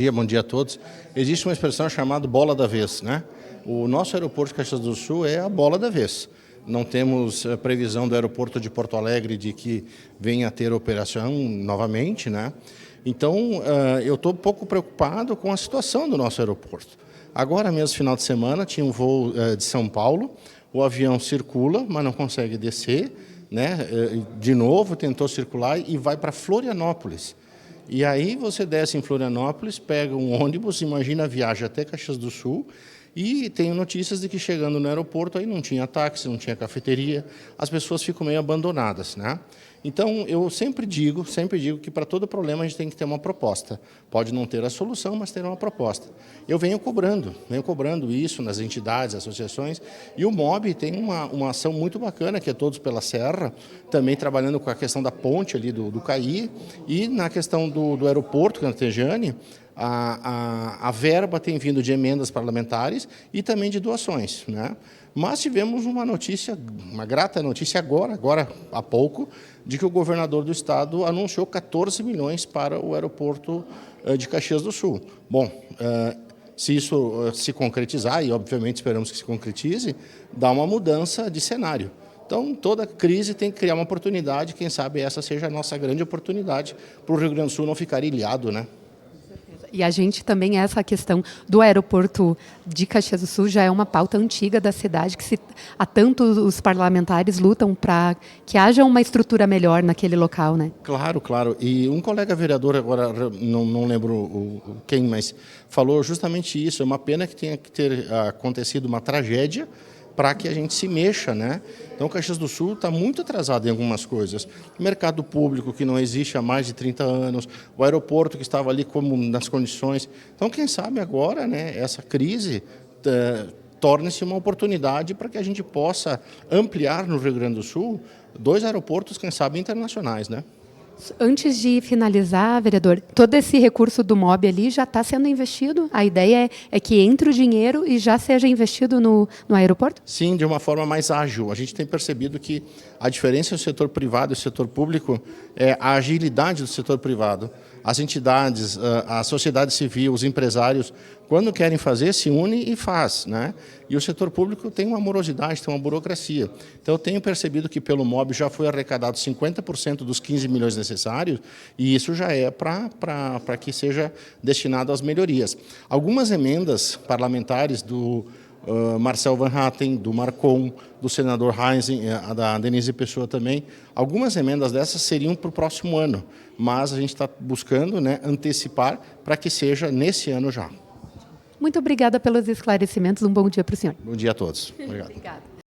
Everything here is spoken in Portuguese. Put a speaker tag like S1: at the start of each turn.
S1: Bom dia a todos. Existe uma expressão chamada bola da vez, né? O nosso aeroporto de Caxias do Sul é a bola da vez. Não temos previsão do aeroporto de Porto Alegre de que venha a ter operação novamente, né? Então, eu estou um pouco preocupado com a situação do nosso aeroporto. Agora mesmo, final de semana, tinha um voo de São Paulo, o avião circula, mas não consegue descer, né? De novo, tentou circular e vai para Florianópolis. E aí você desce em Florianópolis, pega um ônibus, imagina a viagem até Caxias do Sul, e tenho notícias de que chegando no aeroporto aí não tinha táxi, não tinha cafeteria, as pessoas ficam meio abandonadas, né? Então eu sempre digo que para todo problema a gente tem que ter uma proposta. Pode não ter a solução, mas ter uma proposta. Eu venho cobrando isso nas entidades, associações, e o MOB tem uma ação muito bacana, que é Todos pela Serra, também trabalhando com a questão da ponte ali do CAI, e na questão do aeroporto Cantejane, a verba tem vindo de emendas parlamentares e também de doações, né? Mas tivemos uma notícia, uma grata notícia agora há pouco, de que o governador do estado anunciou 14 milhões para o aeroporto de Caxias do Sul. Bom, se isso se concretizar, e obviamente esperamos que se concretize, dá uma mudança de cenário. Então, toda crise tem que criar uma oportunidade, quem sabe essa seja a nossa grande oportunidade para o Rio Grande do Sul não ficar ilhado, né?
S2: E a gente também, essa questão do aeroporto de Caxias do Sul já é uma pauta antiga da cidade, que há tanto os parlamentares lutam para que haja uma estrutura melhor naquele local, né?
S1: Claro, claro. E um colega vereador, agora não lembro quem, mas falou justamente isso. É uma pena que tenha que ter acontecido uma tragédia para que a gente se mexa, né? Então, Caxias do Sul está muito atrasado em algumas coisas. O mercado público, que não existe há mais de 30 anos, o aeroporto, que estava ali como nas condições. Então, quem sabe agora, né, essa crise torne-se uma oportunidade para que a gente possa ampliar no Rio Grande do Sul 2 aeroportos, quem sabe, internacionais, né?
S2: Antes de finalizar, vereador, todo esse recurso do MOB ali já está sendo investido? A ideia é que entre o dinheiro e já seja investido no aeroporto?
S1: Sim, de uma forma mais ágil. A gente tem percebido que a diferença entre o setor privado e o setor público é a agilidade do setor privado. As entidades, a sociedade civil, os empresários, quando querem fazer, se unem e faz, né? E o setor público tem uma morosidade, tem uma burocracia. Então, eu tenho percebido que pelo MOB já foi arrecadado 50% dos 15 milhões necessários, e isso já é para que seja destinado às melhorias. Algumas emendas parlamentares do Marcel Van Hatten, do Marcon, do senador Heinz, da Denise Pessoa também. Algumas emendas dessas seriam para o próximo ano, mas a gente está buscando, né, antecipar para que seja nesse ano já.
S2: Muito obrigada pelos esclarecimentos. Um bom dia para o senhor.
S1: Bom dia a todos.
S2: Obrigada.